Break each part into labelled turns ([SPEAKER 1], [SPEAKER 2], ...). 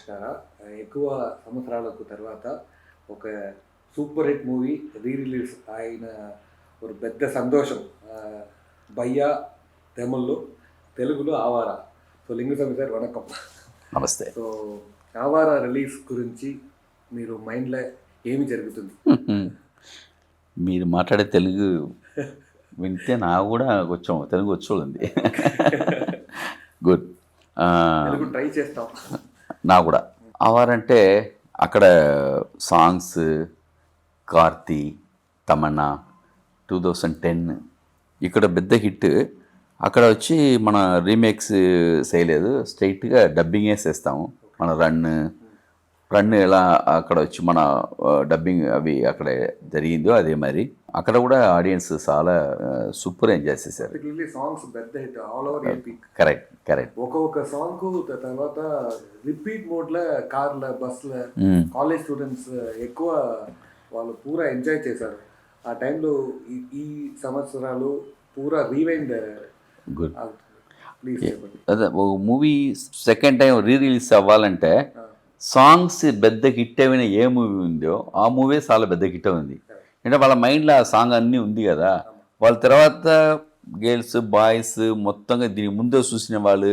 [SPEAKER 1] మాస్టారా ఎక్కువ సంవత్సరాలకు తర్వాత ఒక సూపర్ హిట్ మూవీ రిలీజ్ అయిన ஒரு పెద్ద సంతోషం భయ్యా తమిళ్లో తెలుగులో ఆవారా. సో లింగుస్వామి సార్ వణకం.
[SPEAKER 2] నమస్తే.
[SPEAKER 1] సో ఆవారా రిలీజ్ గురించి మీరు మైండ్లో ఏమి జరుగుతుంది?
[SPEAKER 2] మీరు మాట్లాడే తెలుగు వింటే నాకు కూడా కొంచెం తెలుగు వచ్చి గుడ్.
[SPEAKER 1] తెలుగు ట్రై చేస్తాం.
[SPEAKER 2] నా కూడా ఆవారంటే అక్కడ సాంగ్స్ కార్తీ తమన్నా 2010 ఇక్కడ పెద్ద హిట్. అక్కడ వచ్చి మన రీమేక్స్ చేయలేదు, స్ట్రైట్గా డబ్బింగ్ వేసేస్తాము. మన రన్ ఎలా అక్కడ వచ్చి మన డబ్బింగ్ అవి అక్కడ జరిగిందో అదే మరి అక్కడ కూడా ఆడియన్స్ చాలా సూపర్ ఎంజాయ్ చేశారు.
[SPEAKER 1] సాంగ్స్ పెద్ద hit all over AP.
[SPEAKER 2] Correct.
[SPEAKER 1] ఒక్కొక్క సాంగ్ తర్వాత రిపీట్ మోడ్లో కార్ల బస్ల కాలేజ్ స్టూడెంట్స్ ఎక్కువ వాళ్ళు పూరా ఎంజాయ్ చేశారు. ఆ టైంలో ఈ సంవత్సరాలు పూరా రీవైండ్.
[SPEAKER 2] గుడ్.
[SPEAKER 1] ప్లీజ్ చెప్పండి.
[SPEAKER 2] అదే మూవీ సెకండ్ టైం రిలీజ్ అవ్వాలంటే సాంగ్స్ పెద్ద హిట్ అయిన ఏ మూవీ ఉందో ఆ మూవీ చాలా పెద్ద హిట్ ఉంది. అంటే వాళ్ళ మైండ్లో ఆ సాంగ్ అన్నీ ఉంది కదా. వాళ్ళ తర్వాత గర్ల్స్ బాయ్స్ మొత్తంగా దీని ముందే చూసిన వాళ్ళు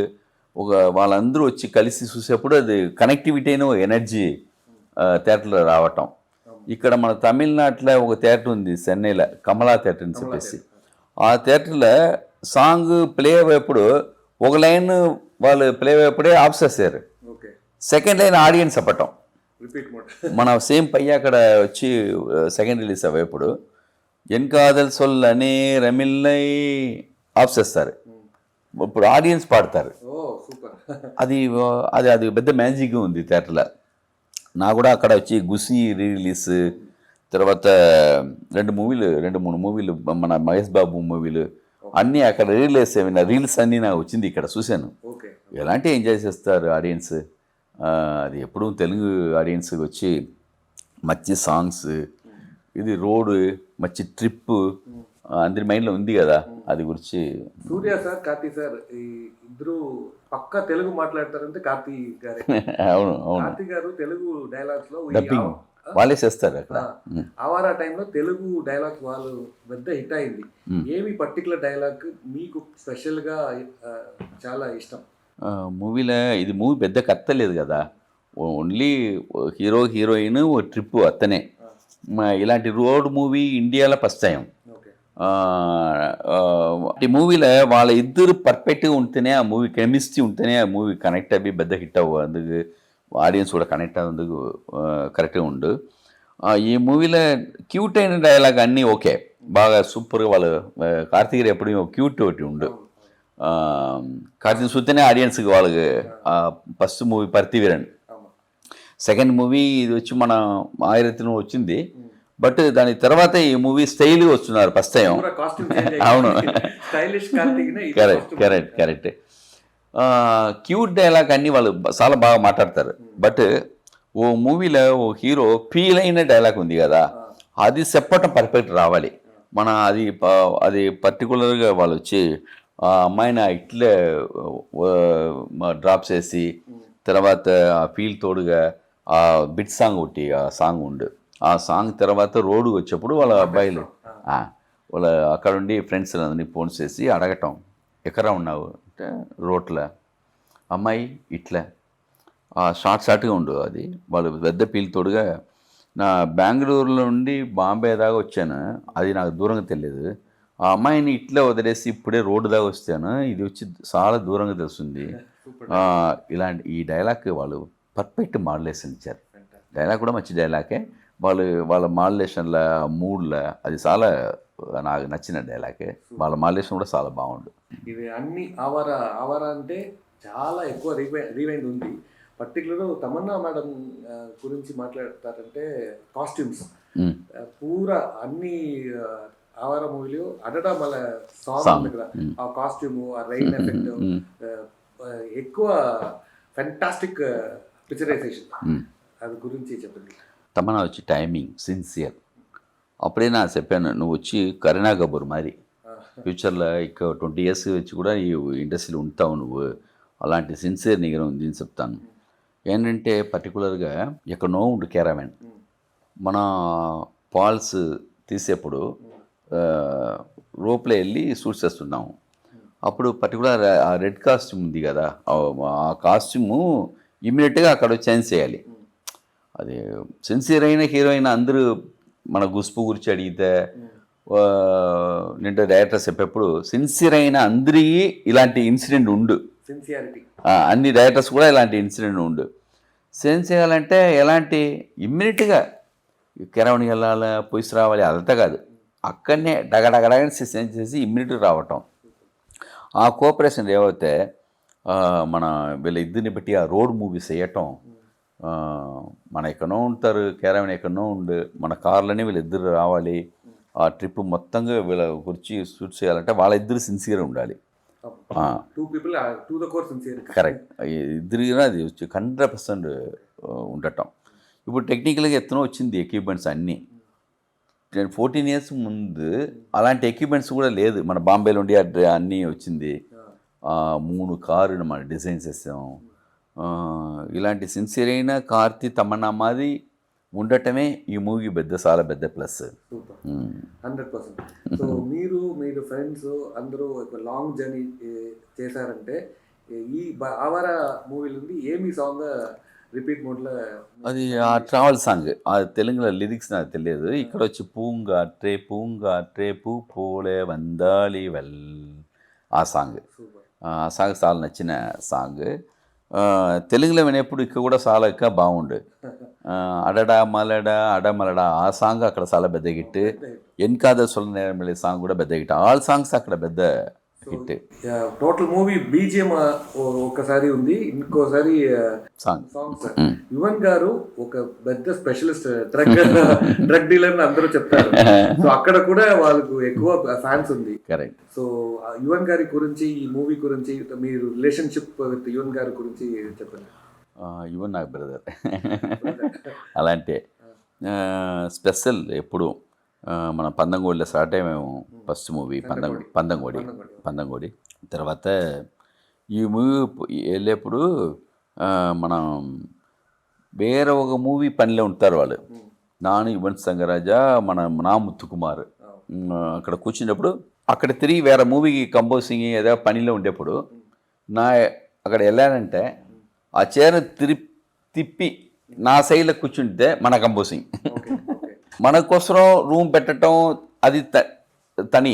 [SPEAKER 2] వాళ్ళందరూ వచ్చి కలిసి చూసేప్పుడు అది కనెక్టివిటీ అయిన ఎనర్జీ థియేటర్లో రావటం. ఇక్కడ మన తమిళనాడులో ఒక థియేటర్ ఉంది చెన్నైలో, కమలా థియేటర్ అని చెప్పేసి. ఆ థియేటర్లో సాంగ్ ప్లే అయ్యేప్పుడు ఒక లైన్ వాళ్ళు ప్లే అయ్యేప్పుడే ఆఫ్ చేశారు, సెకండ్ లైన్ ఆడియన్స్ చెప్పటం. మన సేమ్ పయ్య అక్కడ వచ్చి సెకండ్ రిలీజ్ అయ్యేప్పుడు ఎన్ కాదల్ సొల్ అనే రమిల్లై ఆఫ్ చేస్తారు, ఇప్పుడు ఆడియన్స్ పాడతారు. అది అది అది పెద్ద మ్యాజిక్గా ఉంది థియేటర్లో. నా కూడా అక్కడ వచ్చి గుసి రిలీజ్ తర్వాత 2-3 మూవీలు మన మహేష్ బాబు మూవీలు అన్నీ అక్కడ రిలీజ్ అయిన రీల్స్ అన్నీ నాకు వచ్చింది, ఇక్కడ చూశాను. ఎలాంటి ఎంజాయ్ చేస్తారు ఆడియన్స్. అది ఎప్పుడు తెలుగు ఆడియన్స్కి వచ్చి మంచి సాంగ్స్, ఇది రోడ్ మంచి ట్రిప్ అందరి మైండ్లో ఉంది కదా. అది గురించి
[SPEAKER 1] సూర్య సార్ కార్తీ సార్ ఇద్దరు పక్కా తెలుగు మాట్లాడతారంటే కార్తీ గారే.
[SPEAKER 2] అవును.
[SPEAKER 1] కార్తీ గారు తెలుగు డైలాగ్స్ లో
[SPEAKER 2] డబ్బింగ్ వాళ్ళే చేస్తారు అక్కడ.
[SPEAKER 1] ఆవారా టైంలో తెలుగు డైలాగ్స్ వాళ్ళు పెద్ద హిట్ అయింది. ఏమి పర్టికులర్ డైలాగ్ మీకు స్పెషల్గా చాలా ఇష్టం?
[SPEAKER 2] మూవీలో ఇది మూవీ పెద్ద కథ లేదు కదా, ఓన్లీ హీరో హీరోయిన్ ఓ ట్రిప్ అత్తనే. ఇలాంటి రోడ్ మూవీ ఇండియాలో ఫస్ట్ టైం. ఈ మూవీలో వాళ్ళ ఇద్దరు పర్ఫెక్ట్గా ఉంటేనే ఆ మూవీ కెమిస్ట్రీ ఉంటేనే ఆ మూవీ కనెక్ట్ అయ్యి పెద్ద హిట్ అవ్వు, అందుకు ఆడియన్స్ కూడా కనెక్ట్ అవ్వదుకు కరెక్ట్గా ఉండు. ఈ మూవీలో క్యూట్ అయిన డైలాగ్ అన్నీ ఓకే, బాగా సూపర్గా. వాళ్ళు కార్తీక్ గారు ఎప్పుడు క్యూట్ ఒకటి ఉండు. కార్తీక్ చూస్తేనే ఆడియన్స్కి వాళ్ళకి ఫస్ట్ మూవీ పర్తివీరన్, సెకండ్ మూవీ ఇది వచ్చి మన ఆయిరత్నం వచ్చింది. బట్ దాని తర్వాత ఈ మూవీ స్టైల్గా వస్తున్నారు ఫస్ట్ టైం. అవును, కరెక్ట్. క్యూట్ డైలాగ్ అన్నీ వాళ్ళు చాలా బాగా మాట్లాడతారు. బట్ ఓ మూవీలో ఓ హీరో ఫీల్ అయిన డైలాగ్ ఉంది కదా, అది చెప్పటం పర్ఫెక్ట్ రావాలి. మన అది పర్టికులర్గా వాళ్ళు వచ్చి ఆ అమ్మాయిని ఇట్లే డ్రాప్ చేసి తర్వాత ఆ ఫీల్ తోడుగా ఆ బిట్ సాంగ్ ఒకటి ఆ సాంగ్ ఉండు. ఆ సాంగ్ తర్వాత రోడ్డు వచ్చేప్పుడు వాళ్ళ అబ్బాయిలు వాళ్ళ అక్కడ ఉండి ఫ్రెండ్స్ అందరినీ ఫోన్ చేసి అడగటం, ఎక్కడ ఉన్నావు అంటే రోడ్లో, అమ్మాయి ఇట్లా షార్ట్గా ఉండు. అది వాళ్ళు పెద్ద ఫీల్ తోడుగా నా బెంగళూరులో నుండి బాంబే దాకా వచ్చాను, అది నాకు దూరంగా తెలియదు. ఆ అమ్మాయిని ఇట్లా వదిలేసి ఇప్పుడే రోడ్డు దాకా వచ్చాను, ఇది వచ్చి చాలా దూరంగా తెలుస్తుంది. ఇలాంటి ఈ డైలాగ్ వాళ్ళు పర్ఫెక్ట్ మాడ్యులేషన్ ఇచ్చారు. డైలాగ్ కూడా మంచి డైలాగే, వాళ్ళ మాడ్యులేషన్ల మూడ్ల అది చాలా నాకు నచ్చిన డైలాగే. వాళ్ళ మాడ్యులేషన్ కూడా చాలా బాగుండు.
[SPEAKER 1] ఇది అన్ని ఆవారా అంటే చాలా ఎక్కువ రీవైండ్ ఉంది. పర్టికులర్ తమన్నా మేడం గురించి మాట్లాడతారంటే కాస్ట్యూమ్స్ పూరా అన్ని ఆవారా మూవీలో అడడా మళ్ళీ సాంగ్ ఉంది కదా, ఆ కాస్ట్యూమ్ ఆ రైన్ ఎఫెక్ట్ ఎక్కువ ఫెంటాస్టిక్ పిక్చరైజేషన్, అది గురించి చెప్పండి.
[SPEAKER 2] తమన్నా వచ్చి టైమింగ్ సిన్సియర్. అప్పుడే నా చెప్పాను, నువ్వు వచ్చి కరీనా కపూర్ మరి ఫ్యూచర్లో ఇక 20 years వచ్చి కూడా ఈ ఇండస్ట్రీలో ఉంటావు నువ్వు, అలాంటి సిన్సియర్ నిగరం ఉంది అని చెప్తాను. ఏంటంటే పర్టికులర్గా ఎక్కడో ఉండు కెరామెన్ మన పాల్స్ తీసేప్పుడు రోప్లో వెళ్ళి షూట్ చేస్తున్నాము. అప్పుడు పర్టికులర్ ఆ రెడ్ కాస్ట్యూమ్ ఉంది కదా, ఆ కాస్ట్యూము ఇమ్మీడియట్గా అక్కడ చేంజ్ చేయాలి. అది సిన్సియర్ అయిన హీరోయిన్ అందరూ మన గుసుపు గురించి అడిగితే నింటే డైరెక్టర్స్ చెప్పేప్పుడు సిన్సియర్ అయిన అందరికీ ఇలాంటి ఇన్సిడెంట్ ఉండు,
[SPEAKER 1] సిన్సియారిటీ
[SPEAKER 2] అన్ని డైరెక్టర్స్ కూడా ఇలాంటి ఇన్సిడెంట్ ఉండు. సెన్స్ చేయాలంటే ఎలాంటి ఇమ్మీడియట్గా కెరవని వెళ్ళాలి పొయ్యి రావాలి అదంతా కాదు, అక్కడనే డగడగడగని సెన్స్ చేసి ఇమ్మీడియట్గా రావటం. ఆ కోఆపరేషన్ ఏవైతే మన వీళ్ళ ఇద్దరిని బట్టి ఆ రోడ్ మూవీస్ వేయటం, మన ఎక్కడో ఉంటారు కెరవన్ ఎక్కడో ఉండు, మన కార్లోనే వీళ్ళిద్దరు రావాలి, ఆ ట్రిప్ మొత్తంగా వీళ్ళ గురించి షూట్ చేయాలంటే వాళ్ళిద్దరు సిన్సియర్ ఉండాలి. కరెక్ట్, ఇద్దరు అది 100% ఉండటం. ఇప్పుడు టెక్నికల్గా ఎత్తనో వచ్చింది ఎక్విప్మెంట్స్ అన్నీ. 14 years ముందు అలాంటి ఎక్విప్మెంట్స్ కూడా లేదు. మన బాంబేలో ఉండి అన్నీ వచ్చింది. 3 కార్లు మన డిజైన్ చేసాం. ఇలాంటి సిన్సియర్ అయిన కార్తీ తమన్నా మాది ఉండటమే ఈ మూవీ చాలా పెద్ద ప్లస్.
[SPEAKER 1] 100%. సో మీరు ఫ్రెండ్స్ అందరూ ఒక లాంగ్ జర్నీ చేశారంటే ఈ ఆవార మూవీ నుండి ఏమి సాంగ్ రిపీట్ మోడ్లో?
[SPEAKER 2] అది ఆ ట్రావెల్ సాంగ్, ఆ తెలుగులో లిరిక్స్ నాకు తెలియదు. ఇక్కడ వచ్చి పూంగాట్రే పూంగాట్రే పూ పోలే వందాలి వెల్, ఆ సాంగ్ చాలా నచ్చిన సాంగ్. తెలుగులో వినేప్పుడు ఇక్కడ కూడా చాలా ఎక్కువ బాగుండు. అడడా మలడా అడమలడా ఆ సాంగ్ అక్కడ చాలా పెద్ద హిట్. ఎన్కాద సొల్ల నేరమిల్లే సాంగ్ కూడా పెద్ద హిట్. ఆల్ సాంగ్స్ అక్కడ పెద్ద హిట్.
[SPEAKER 1] టోటల్ మూవీ బీజిఎం ఒకసారి ఉంది, ఇంకోసారి సాంగ్స్. యువన్ గారు ఒక పెద్ద స్పెషలిస్ట్, డ్రగ్ డీలర్ అందరూ చెప్తారు. సో అక్కడ కూడా వాళ్ళకు ఎక్కువ ఫ్యాన్స్ ఉంది.
[SPEAKER 2] కరెక్ట్.
[SPEAKER 1] సో యువన్ గారి గురించి, ఈ మూవీ గురించి, మీరు రిలేషన్షిప్ విత్ యువన్ గారి గురించి చెప్పండి.
[SPEAKER 2] యువన్ నాకు బ్రదర్ అలాంటి స్పెషల్. ఎప్పుడు మన పందంగోడిలో స్టార్ట్ అయ్యాము. First movie Pandem Kodi. తర్వాత ఈ మూవీ వెళ్ళేప్పుడు మనం వేరే ఒక మూవీ పనిలో ఉంటారు వాళ్ళు. నాను యువన్ సంగరాజ, నా ముత్తుకుమార్ అక్కడ కూర్చున్నప్పుడు అక్కడ తిరిగి వేరే మూవీకి కంపోజింగ్ ఏదో పనిలో ఉండేప్పుడు అక్కడ వెళ్ళానంటే ఆ చీర తిప్పి నా సైడ్లో కూర్చుంటే మన కంపోజింగ్, మన కోసం రూమ్ పెట్టడం అది తని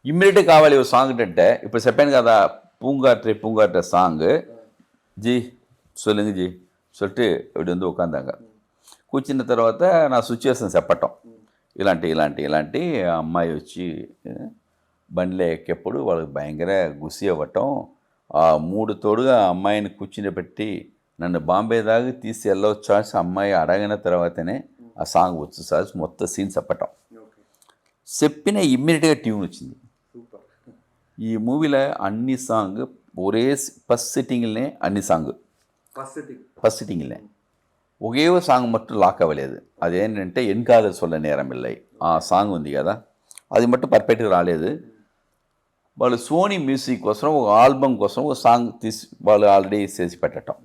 [SPEAKER 2] ఇమ్మీడియట్గా కావాలి. సాంగ్ అంటే ఇప్పుడు చెప్పాను కదా, పూంగాట్రే సాంగ్ జీ సొల్లుంగి జీ సొట్టి ఇప్పుడు ఎందుకు ఒకందాక కూర్చున్న తర్వాత నా సిచ్యువేషన్ చెప్పటం, ఇలాంటి అమ్మాయి వచ్చి బండిలో ఎక్కేప్పుడు వాళ్ళకి భయంకర గుసి అవ్వటం, ఆ 3 తోడుగా అమ్మాయిని కూర్చుని పెట్టి నన్ను బాంబే దాకా తీసి వెళ్ళవచ్చా అమ్మాయి అడగిన తర్వాతనే ఆ సాంగ్ వచ్చు సార్ మొత్తం సీన్ చెప్పటం. చెప్పిన ఇమ్మీడియట్గా ట్యూన్ వచ్చింది. ఈ మూవీలో అన్ని సాంగ్ ఒరే ఫస్ట్ సిట్టింగ్లనే అన్ని సాంగ్ ఫస్ట్ సిట్టింగ్లనే ఒకే సాంగ్ మట్టు లాక్ అవ్వలేదు. అదేంటంటే ఎన్కాద సొల్ల నేరమిల్లై ఆ సాంగ్ ఉంది కదా, అది మట్టు పర్ఫెక్ట్గా రాలేదు. వాళ్ళు సోనీ మ్యూజిక్ కోసం ఒక ఆల్బమ్ కోసం ఒక సాంగ్ తీసి వాళ్ళు ఆల్రెడీ చేసి పెట్టటం.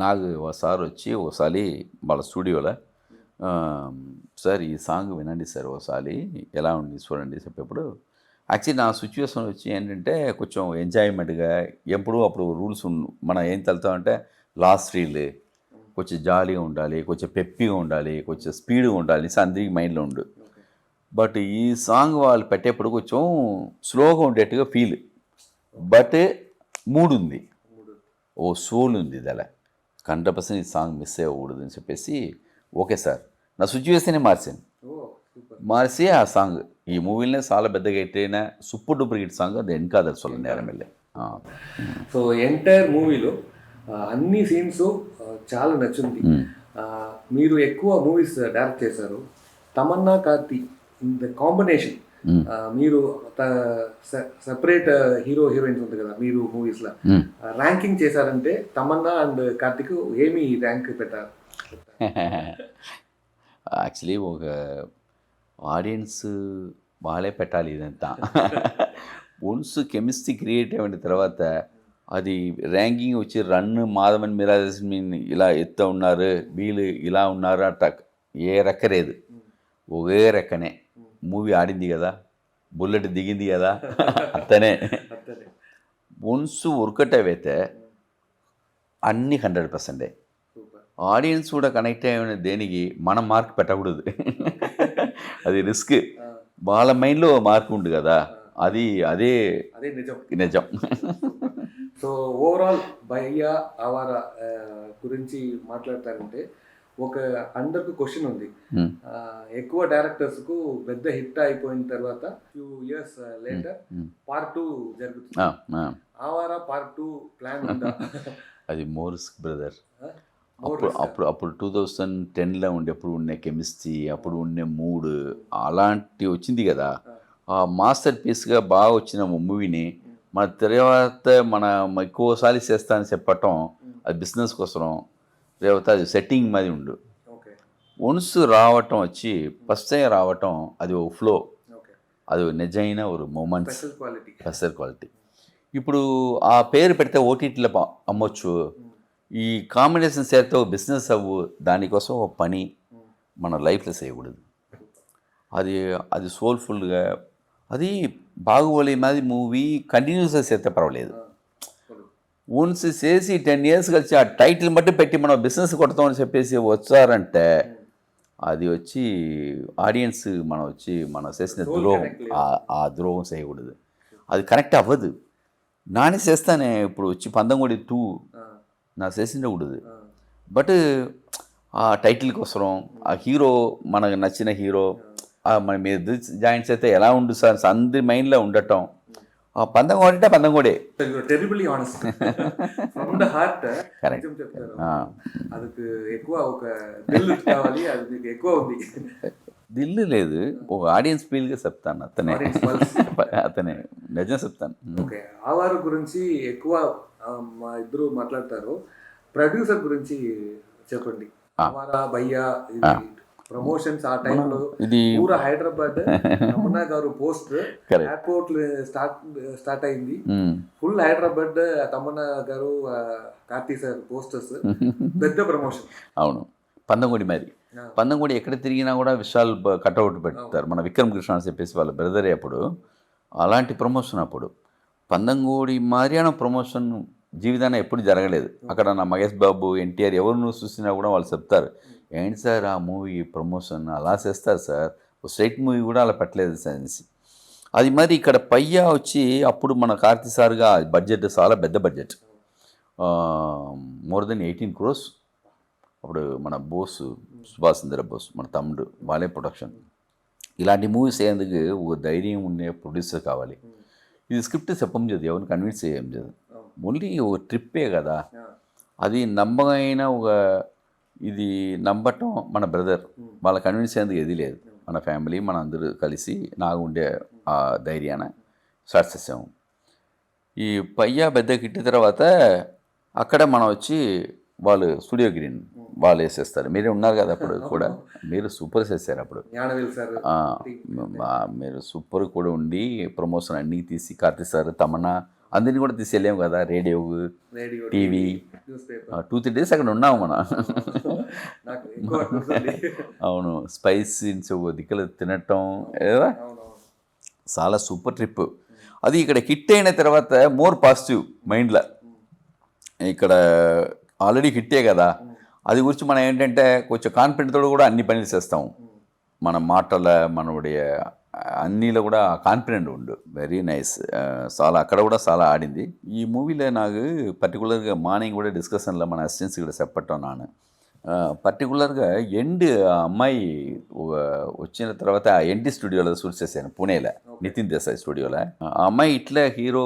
[SPEAKER 2] నాకు ఒకసారి వచ్చి ఒకసారి వాళ్ళ స్టూడియోలో సార్ ఈ సాంగ్ వినండి సార్ ఒకసారి ఎలా ఉంది చూడండి చెప్పేప్పుడు, యాక్చువల్లీ నా సిచ్యువేషన్ వచ్చి ఏంటంటే కొంచెం ఎంజాయ్మెంట్గా ఎప్పుడు అప్పుడు రూల్స్ మనం ఏం తెలుతామంటే లాస్ట్ రీల్ కొంచెం జాలీగా ఉండాలి, కొంచెం పెప్పిగా ఉండాలి, కొంచెం స్పీడ్గా ఉండాలి, అందరికి మైండ్లో ఉండు. బట్ ఈ సాంగ్ వాళ్ళు పెట్టేప్పుడు కొంచెం స్లోగా ఉండేట్టుగా ఫీల్, బట్ మూడ్ ఉంది, ఓ సోల్ ఉంది. ఇది అలా 100% ఈ సాంగ్ మిస్ అవ్వకూడదు అని చెప్పేసి ఓకే సార్ నా సిచ్యువేషనే మార్చి ఆ సాంగ్ ఈ మూవీలోనే చాలా పెద్దగా ఎట్టయిన సూపర్ డూపర్ హిట్ సాంగ్ అది ఎన్కాద సొల్ల నేరమిల్లే.
[SPEAKER 1] సో ఎంటైర్ మూవీలో అన్ని సీన్స్ చాలా నచ్చింది. మీరు ఎక్కువ మూవీస్ డైరెక్ట్ చేశారు. తమన్నా కార్తీ ద కాంబినేషన్, మీరు సెపరేట్ హీరో హీరోయిన్స్ ఉంటుంది కదా మీరు మూవీస్లో, ర్యాంకింగ్ చేశారంటే తమన్నా అండ్ కార్తీక్ ఏమి ర్యాంక్ పెట్టారు?
[SPEAKER 2] యాక్చువల్లీ ఒక ఆడియన్స్ వాళ్ళే పెట్టాలి ఇదంతా. వన్స్ కెమిస్ట్రీ క్రియేట్ అయిన తర్వాత అది ర్యాంకింగ్ వచ్చి రన్ను మాధవన్ మిరాజస్మిన్ ఇలా ఎత్త ఉన్నారు, వీళ్ళు ఇలా ఉన్నారు అట్ట ఏ రెక్కలేదు, ఒకే రెక్కనే. మూవీ ఆడింది కదా, బుల్లెట్ దిగింది కదా, అత్తనే వన్స్ వర్కౌట్ అయితే అన్నీ 100%. ఆడియన్స్ కూడా కనెక్ట్ అయిన దేనికి మనం మార్క్ పెట్టకూడదు. అది రిస్క్. వాళ్ళ మైండ్లో మార్క్ ఉంది కదా, అది అదే నిజం.
[SPEAKER 1] సో ఓవరాల్ భయ్యా ఆవారా గురించి మాట్లాడతారంటే ఒక అందరికి క్వశ్చన్ ఉంది. ఎక్కువ డైరెక్టర్స్ కు పెద్ద హిట్ అయిపోయిన తర్వాత ఫ్యూ ఇయర్స్ లేటర్ పార్ట్ 2 జరుగుతుంది. ఆవారా పార్ట్ 2 ప్లాన్ ఉందా?
[SPEAKER 2] అది మోర్ రిస్క్ బ్రదర్. అప్పుడు 2010లో ఉండేప్పుడు ఉండే కెమిస్ట్రీ, అప్పుడు ఉండే మూడ్ అలాంటి వచ్చింది కదా. ఆ మాస్టర్ పీస్గా బాగా వచ్చిన మూవీని మన తర్వాత ఎక్కువసారి చేస్తానని చెప్పటం అది బిజినెస్ కోసం, లేకపోతే అది సెట్టింగ్ మాది ఉండు. వన్స్ రావటం వచ్చి ఫస్ట్ టైం రావటం అది ఒక ఫ్లో, అది నిజమైన ఒక మూమెంట్స్, స్పెషల్ క్వాలిటీ. ఇప్పుడు ఆ పేరు పెడితే ఓటీటీలో అమ్మొచ్చు. ఈ కాంబినేషన్ చేస్తే బిజినెస్ అవ్వు, దానికోసం ఒక పని మన లైఫ్లో చేయకూడదు. అది సోల్ఫుల్గా, అది బాహుబలి మాది మూవీ కంటిన్యూస్గా చేస్తే పర్వాలేదు. వన్స్ చేసి 10 years కలిసి ఆ టైటిల్ బట్టి పెట్టి మనం బిజినెస్ కొడతామని చెప్పేసి వచ్చారంటే అది వచ్చి ఆడియన్స్ మనం చేసిన ద్రోహం. ఆ ద్రోహం చేయకూడదు, అది కనెక్ట్ అవ్వదు. నాని చేస్తానే ఇప్పుడు వచ్చి పందంగోడి 2 నా చేసిండకూడదు. బట్ ఆ టైటిల్ కోసం ఆ హీరో మనకు నచ్చిన హీరో మన మీద జాయింట్స్ అయితే ఎలా ఉండు సార్ అందరి మైండ్లో ఉండటం. ఆ పందంగోడి అంటే పందంగోడే.
[SPEAKER 1] Terribly honest from the heart నిజం చెప్తారు. அதுக்கு ఎక్కువ ఒక దిల్ కావాలి, అది మీకు ఎక్కువ ఉంది.
[SPEAKER 2] దిల్లు లేదు, ఒక ఆడియన్స్ ఫీల్గా చెప్తాను. అతనే నిజం చెప్తాను.
[SPEAKER 1] ఓకే, ఆవారు గురించి ఎక్కువ మా ఇద్దరు మాట్లాడతారు. ప్రొడ్యూసర్ గురించి చెప్పండి. ఆవారా భయ్యా ప్రమోషన్స్ ఆ టైంలో పూరా హైదరాబాద్ రమణ గారు పోస్ట్ ఎయిర్పోర్ట్ స్టార్ట్ అయింది. ఫుల్ హైదరాబాద్ తమన్నా గారు కార్తీ సార్ పోస్టర్స్, పెద్ద ప్రమోషన్.
[SPEAKER 2] అవును, పందంగోడి మరి పందంగోడి ఎక్కడ తిరిగినా కూడా విశాల్ కట్అవుట్ పెడతారు. మన విక్రమ్ కృష్ణ అని చెప్పేసి వాళ్ళ బ్రదరే. అప్పుడు అలాంటి ప్రమోషన్, అప్పుడు పందంగోడి మారియాన ప్రమోషన్ జీవితాన్ని ఎప్పుడు జరగలేదు. అక్కడ నా మహేష్ బాబు, ఎన్టీఆర్ ఎవరు చూసినా కూడా వాళ్ళు చెప్తారు, ఏంటి సార్ ఆ మూవీ ప్రమోషన్ అలా చేస్తారు సార్, స్ట్రైట్ మూవీ కూడా అలా పెట్టలేదు సార్ అనేసి. అది మరి ఇక్కడ పయ్యా వచ్చి అప్పుడు మన కార్తీ సార్గా బడ్జెట్ చాలా పెద్ద బడ్జెట్, మోర్ దెన్ 18 crores. అప్పుడు మన బోస్ సుభాష్ చంద్ర బోస్ మన తమ్ముడు, వాళ్ళే ప్రొడక్షన్. ఇలాంటి మూవీస్ అయ్యేందుకు ఒక ధైర్యం ఉండే ప్రొడ్యూసర్ కావాలి. ఇది స్క్రిప్ట్ చెప్పం చేయదు, ఎవరిని కన్విన్స్ చేయం చేయదు, ఓన్లీ ఒక ట్రిప్పే కదా. అది నమ్మకమైన ఒక ఇది నమ్మటం మన బ్రదర్, వాళ్ళ కన్విన్స్ అయ్యేందుకు ఏది లేదు. మన ఫ్యామిలీ మన అందరూ కలిసి నాకు ఉండే ఆ ధైర్యాన స్టార్ట్ చేసాము. ఈ పయ్యా పెద్ద కిట్టిన తర్వాత అక్కడ మనం వచ్చి వాళ్ళు స్టూడియో గ్రీన్ వాళ్ళు వేసేస్తారు. మీరే ఉన్నారు కదా అప్పుడు కూడా, మీరు సూపర్ చేశారు అప్పుడు. మీరు సూపర్ కూడా ఉండి ప్రమోషన్ అన్నీ తీసి కార్తీ సార్, తమన్నా అందరినీ కూడా తీసి వెళ్ళాము కదా. రేడియో, టీవీ 2-3 days అక్కడ ఉన్నాము మనం. అవును, స్పైసీన్స్ దిక్కులు తినటం ఏదా, చాలా సూపర్ ట్రిప్. అది ఇక్కడ హిట్ అయిన తర్వాత మోర్ పాజిటివ్ మైండ్లో. ఇక్కడ ఆల్రెడీ హిట్టే కదా, అది గురించి మనం ఏంటంటే కొంచెం కాన్ఫిడెంట్తో కూడా అన్ని పనులు చేస్తాము. మన మాటల మనవుடைய అన్నిలో కూడా కాన్ఫిడెంట్ ఉండు. Very nice. చాలా అక్కడ కూడా చాలా ఆడింది ఈ మూవీలో. నాకు పర్టికులర్గా మార్నింగ్ కూడా డిస్కషన్లో మన అసిస్టెన్స్ కూడా చెప్పటం నాను పర్టికులర్గా ఎండ్ అమ్మాయి వచ్చిన తర్వాత ఎన్టీ స్టూడియోలో షూట్ చేశాను, పూణేలో నితిన్ దేశాయ్ స్టూడియోలో. ఆ అమ్మాయి ఇట్లా హీరో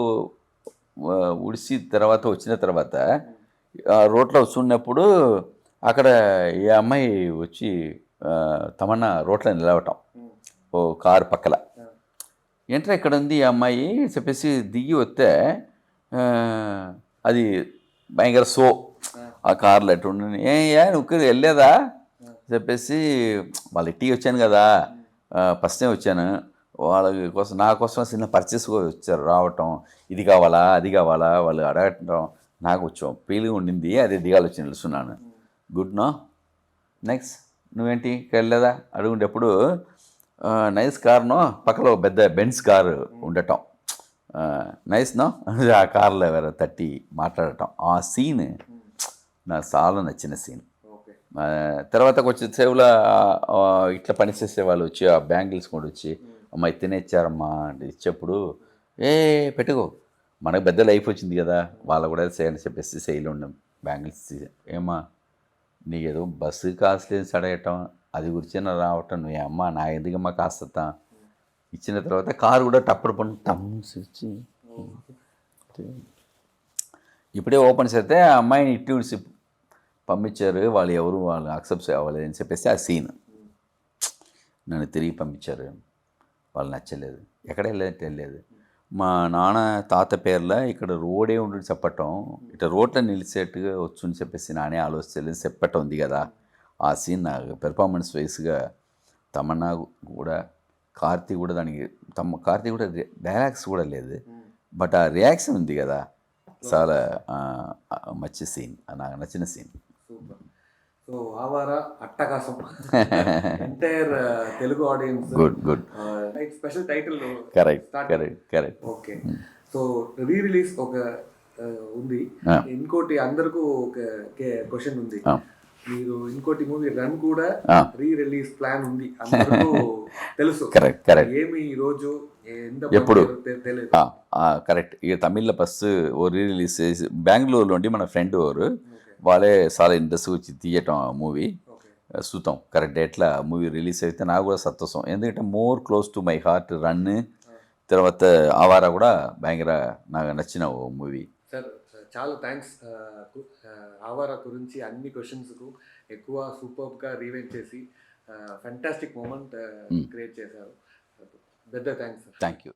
[SPEAKER 2] ఉడిసి తర్వాత వచ్చిన తర్వాత రోడ్లో వస్తున్నప్పుడు అక్కడ ఈ అమ్మాయి వచ్చి తమన్నా రోడ్లో నిలవటం, ఓ కారు పక్కల ఏంట్రా ఇక్కడ ఉంది ఈ అమ్మాయి చెప్పేసి దిగి వస్తే అది భయంకర సో ఆ కార్లో ఎటు నువ్వు వెళ్ళలేదా చెప్పేసి వాళ్ళ టీ వచ్చాను కదా, ఫస్ట్ టైం వచ్చాను, వాళ్ళ కోసం నా కోసం సినిమా పర్చేస్ కూడా వచ్చారు, రావటం, ఇది కావాలా అది కావాలా వాళ్ళు అడగటం, నాకు వచ్చాం ఫీలింగ్ ఉండింది, అదే దిగాలు వచ్చి నిలుస్తున్నాను. Good no. నెక్స్ట్ నువ్వేంటి వెళ్ళలేదా అడుగుంటప్పుడు నైస్ కార్నో పక్కలో పెద్ద బెంజ్ కారు ఉండటం, నైస్ నో ఆ కార్లో ఎవరో తట్టి మాట్లాడటం, ఆ సీన్ నాకు చాలా నచ్చిన సీన్.
[SPEAKER 1] ఓకే.
[SPEAKER 2] తర్వాత కొంచెం సేవలో ఇట్లా పనిచేసే వాళ్ళు వచ్చి ఆ బ్యాంగిల్స్ కూడా వచ్చి అమ్మాయి తినేచ్చారమ్మా అంటే ఇచ్చేప్పుడు పెట్టుకో మనకు పెద్ద లైఫ్ వచ్చింది కదా వాళ్ళు కూడా చేయని చెప్పేసి శైలి ఉండం బ్యాంగిల్స్ ఏమా నీకు ఏదో బస్సు కాసులేని సడగటం అది గురించి రావటం నువ్వు అమ్మ నా ఎందుకమ్మా కాస్తా ఇచ్చిన తర్వాత కారు కూడా టప్పుడు పని టమ్స్ ఇచ్చి ఇప్పుడే ఓపెన్ చేస్తే ఆ అమ్మాయిని ఇట్టి పంపించారు, వాళ్ళు ఎవరు వాళ్ళు యాక్సెప్ట్ అవ్వలేదు అని చెప్పేసి ఆ సీన్ నన్ను తిరిగి పంపించారు, వాళ్ళు నచ్చలేదు, ఎక్కడ వెళ్ళలేదు. మా నాన్న తాత పేర్ల ఇక్కడ రోడే ఉండి చెప్పటం, ఇట్లా రోడ్లో నిలిచేట్టుగా వచ్చుని చెప్పేసి నానే ఆలోచించలేదు చెప్పటం ఉంది కదా, ఆ సీన్ నాకు పెర్ఫార్మెన్స్ వైస్గా తమన్నా కూడా కార్తీ కూడా దానికి కార్తీ కూడా డైలాగ్స్ కూడా లేదు, బట్ ఆ రియాక్షన్ ఉంది కదా, చాలా మంచి సీన్, నాకు నచ్చిన scene.
[SPEAKER 1] Super. So Awara Attakasam entire Telugu audience
[SPEAKER 2] good
[SPEAKER 1] special title.
[SPEAKER 2] Correct.
[SPEAKER 1] Okay. So re release ఒక ఉంది, ఇంకోటి అందరికీ ఒక క్వశ్చన్ ఉంది, మీరు ఇంకోటి మూవీ రన్ కూడా రీ రిలీజ్ ప్లాన్ ఉంది అందరికీ తెలుసు,
[SPEAKER 2] కరెక్ట్
[SPEAKER 1] ఏమి ఈ రోజు
[SPEAKER 2] ఎప్పుడు
[SPEAKER 1] తెలియదు.
[SPEAKER 2] కరెక్ట్. ఇక తమిళ్లో ఫస్ట్ ఓ రీ రిలీజ్ చేసి బెంగళూరులో ఉండి మన ఫ్రెండ్ ఎవరు వాళ్ళే చాలా ఇంట్రెస్ట్ వచ్చి తీయటం మూవీ చూద్దాం కరెక్ట్ డేట్లా మూవీ రిలీజ్ అయితే నాకు కూడా సంతోషం, ఎందుకంటే more close to my heart run, తర్వాత ఆవారా కూడా భయంకర నాకు నచ్చిన ఓ మూవీ.
[SPEAKER 1] సార్ చాలా థ్యాంక్స్, ఆవారా గురించి అన్ని క్వశ్చన్స్కు ఎక్కువ సూపర్గా రీవెంట్ చేసి ఫ్యాంటాస్టిక్ మూమెంట్ క్రియేట్ చేశారు, పెద్ద థ్యాంక్స్.
[SPEAKER 2] Thank you.